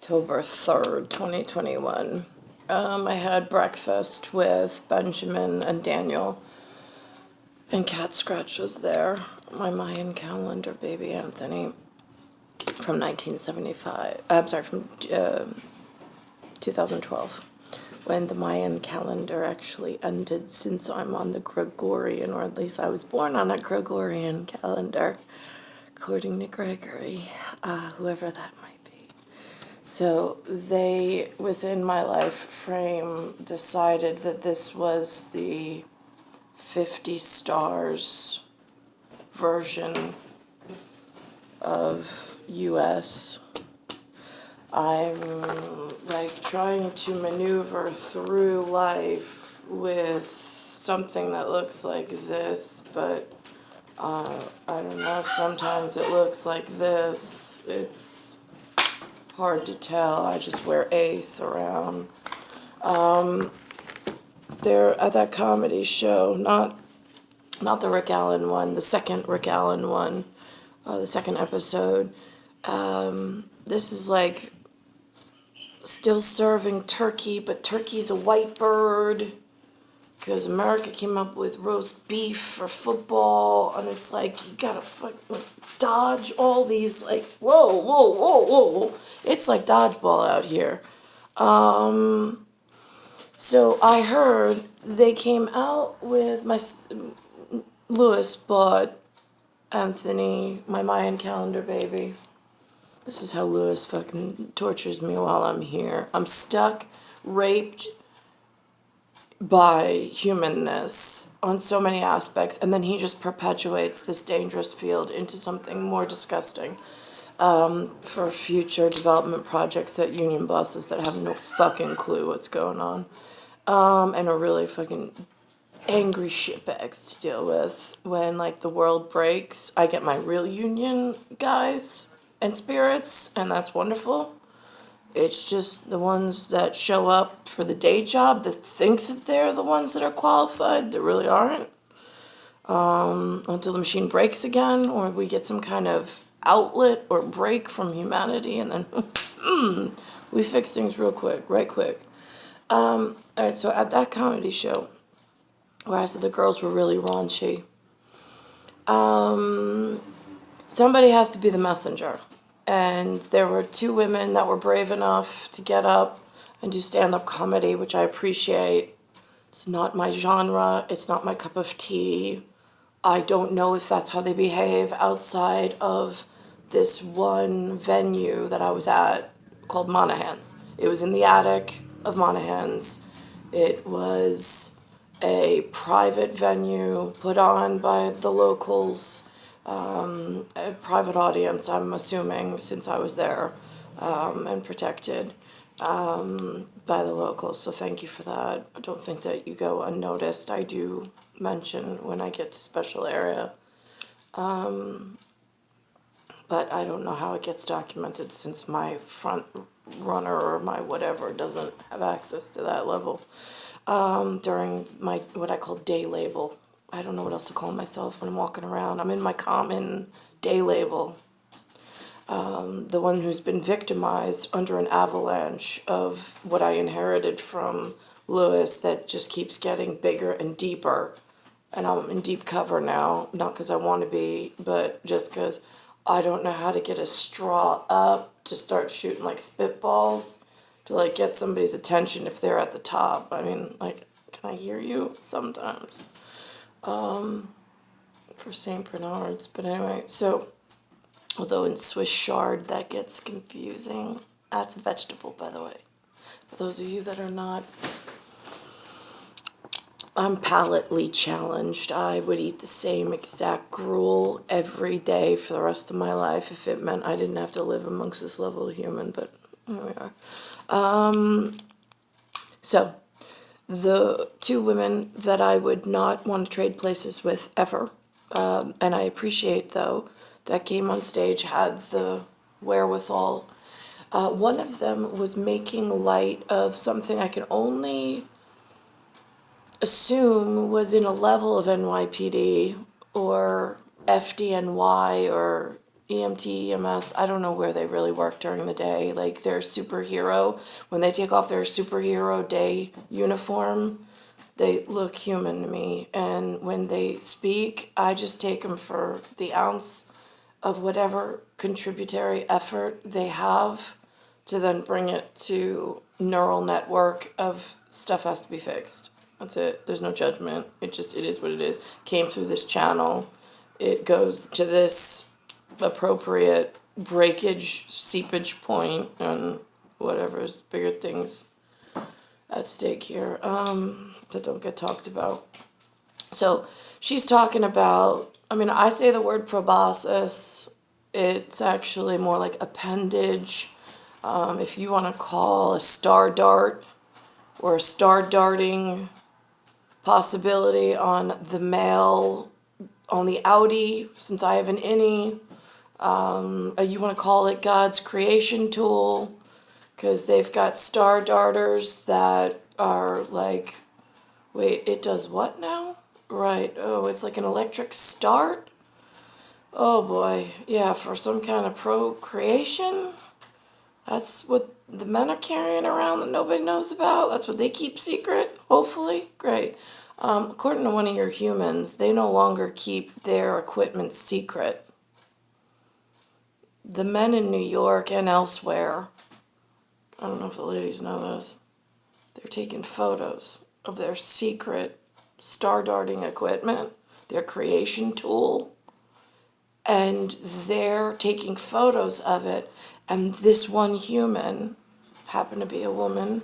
October 3rd, 2021. I had breakfast with Benjamin and Daniel, and Cat Scratch was there. My Mayan calendar baby Anthony from 1975. I'm sorry, from 2012, when the Mayan calendar actually ended, since I'm on the Gregorian, or at least I was born on a Gregorian calendar, according to Gregory, whoever that might be. So they, within my life frame, decided that this was the 50 stars version of US. I'm like trying to maneuver through life with something that looks like this, but I don't know, sometimes it looks like this. It's hard to tell. I just wear Ace around. They're at that comedy show, not the Rick Allen one, the second Rick Allen one, the second episode. This is like still serving turkey, but turkey's a white bird because America came up with roast beef for football, and it's like you gotta like dodge all these, like, whoa, whoa, whoa, whoa. It's like dodgeball out here. So I heard they came out with Lewis bought Anthony, my Mayan calendar baby. This is how Lewis fucking tortures me while I'm here. I'm stuck, raped by humanness on so many aspects, and then he just perpetuates this dangerous field into something more disgusting, for future development projects at union bosses that have no fucking clue what's going on, and are really fucking angry shitbags to deal with. When, like, the world breaks, I get my real union guys and spirits, and that's wonderful. It's just the ones that show up for the day job that think that they're the ones that are qualified, that really aren't. Until the machine breaks again, or we get some kind of outlet or break from humanity, and then we fix things real quick, right quick. All right, so at that comedy show, where I said the girls were really raunchy, somebody has to be the messenger. And there were two women that were brave enough to get up and do stand-up comedy, which I appreciate. It's not my genre. It's not my cup of tea. I don't know if that's how they behave outside of this one venue that I was at called Monahans. It was in the attic of Monahans. It was a private venue put on by the locals, a private audience, I'm assuming, since I was there, and protected by the locals. So thank you for that. I don't think that you go unnoticed. I do mention when I get to special area. But I don't know how it gets documented, since my front runner or my whatever doesn't have access to that level. During my, what I call day label. I don't know what else to call myself when I'm walking around. I'm in my common day label. The one who's been victimized under an avalanche of what I inherited from Lewis that just keeps getting bigger and deeper. And I'm in deep cover now, not because I want to be, but just because I don't know how to get a straw up to start shooting like spitballs to like get somebody's attention if they're at the top. I mean, like, can I hear you sometimes? For St. Bernard's. But anyway, so, although in Swiss chard that gets confusing. That's a vegetable, by the way. For those of you that are not, I'm palately challenged. I would eat the same exact gruel every day for the rest of my life if it meant I didn't have to live amongst this level of human, but here we are. So, the two women that I would not want to trade places with ever, and I appreciate, though, that came on stage, had the wherewithal. One of them was making light of something I can only assume was in a level of NYPD or FDNY or, EMT, EMS, I don't know where they really work during the day. Like their superhero, when they take off their superhero day uniform, they look human to me. And when they speak, I just take them for the ounce of whatever contributory effort they have to then bring it to neural network of stuff has to be fixed. That's it. There's no judgment. It is what it is. Came through this channel. It goes to this appropriate breakage, seepage point, and whatever's bigger things at stake here that don't get talked about. So she's talking about, I mean, I say the word proboscis. It's actually more like appendage. If you want to call a star dart or a star darting possibility on the male, on the Audi, since I have an innie. You want to call it God's creation tool, because they've got star darters that are like, wait, it does what now? Right, oh, it's like an electric start? Oh boy, yeah, for some kind of procreation? That's what the men are carrying around that nobody knows about? That's what they keep secret, hopefully? Great. According to one of your humans, they no longer keep their equipment secret. The men in New York and elsewhere, I don't know if the ladies know this, they're taking photos of their secret star darting equipment, their creation tool, and they're taking photos of it. And this one human, happened to be a woman,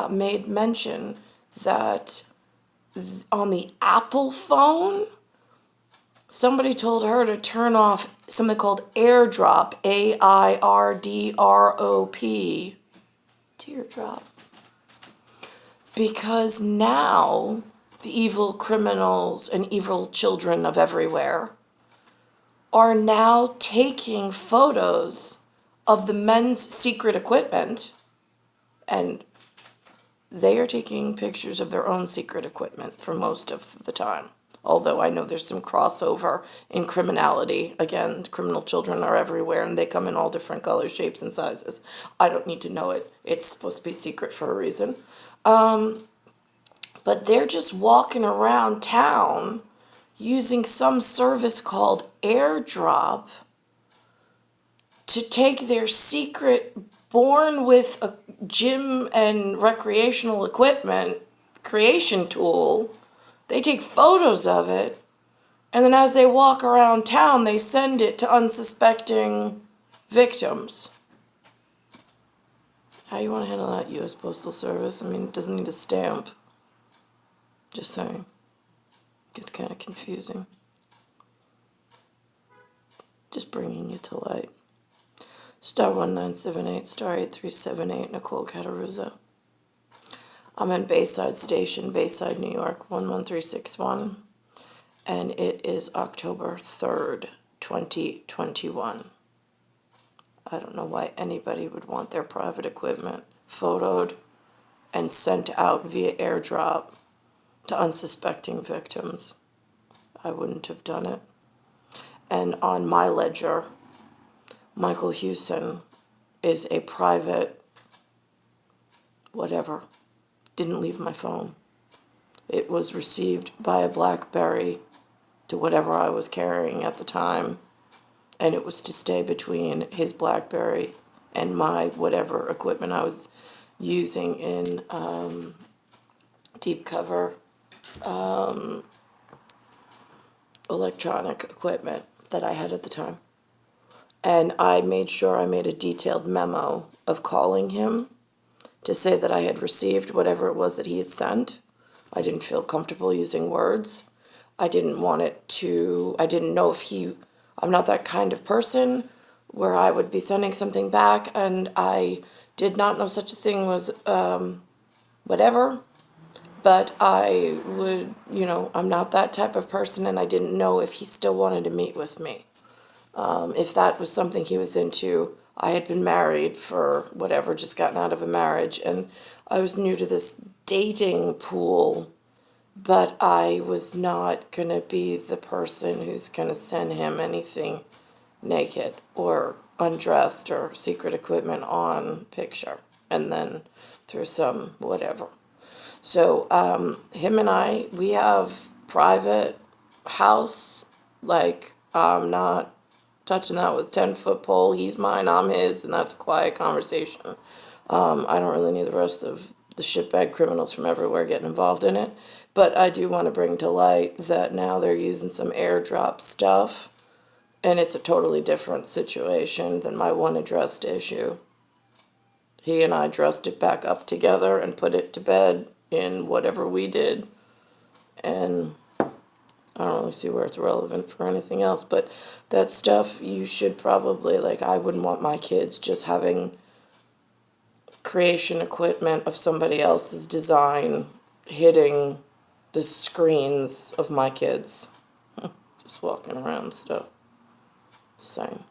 made mention that on the Apple phone, somebody told her to turn off something called Airdrop, AIRDROP, teardrop, because now the evil criminals and evil children of everywhere are now taking photos of the men's secret equipment, and they are taking pictures of their own secret equipment for most of the time. Although I know there's some crossover in criminality. Again, criminal children are everywhere and they come in all different colors, shapes, and sizes. I don't need to know it. It's supposed to be secret for a reason. But they're just walking around town using some service called Airdrop to take their secret, born with a gym and recreational equipment creation tool. They take photos of it, and then as they walk around town, they send it to unsuspecting victims. How you want to handle that, U.S. Postal Service? I mean, it doesn't need a stamp. Just saying. Gets kind of confusing. Just bringing you to light. Star 1978, star 8378, Nicole, Cattaruzza. I'm in Bayside Station, Bayside, New York, 11361. And it is October 3rd, 2021. I don't know why anybody would want their private equipment photoed and sent out via airdrop to unsuspecting victims. I wouldn't have done it. And on my ledger, Michael Hewson is a private whatever. Didn't leave my phone. It was received by a BlackBerry to whatever I was carrying at the time, and it was to stay between his BlackBerry and my whatever equipment I was using in deep cover electronic equipment that I had at the time. And I made sure I made a detailed memo of calling him to say that I had received whatever it was that he had sent. I didn't feel comfortable using words. I didn't know if I'm not that kind of person where I would be sending something back, and I did not know such a thing was whatever. But I would, I'm not that type of person, and I didn't know if he still wanted to meet with me. If that was something he was into. I had been married for whatever, just gotten out of a marriage, and I was new to this dating pool, but I was not going to be the person who's going to send him anything naked or undressed or secret equipment on picture, and then through some whatever. So him and I, we have private house. Like, I'm not touching that with 10-foot pole. He's mine, I'm his, and that's a quiet conversation. I don't really need the rest of the shitbag criminals from everywhere getting involved in it. But I do want to bring to light that now they're using some airdrop stuff, and it's a totally different situation than my one addressed issue. He and I dressed it back up together and put it to bed in whatever we did. And I don't really see where it's relevant for anything else. But that stuff, you should probably, like, I wouldn't want my kids just having creation equipment of somebody else's design hitting the screens of my kids. Just walking around stuff. Same.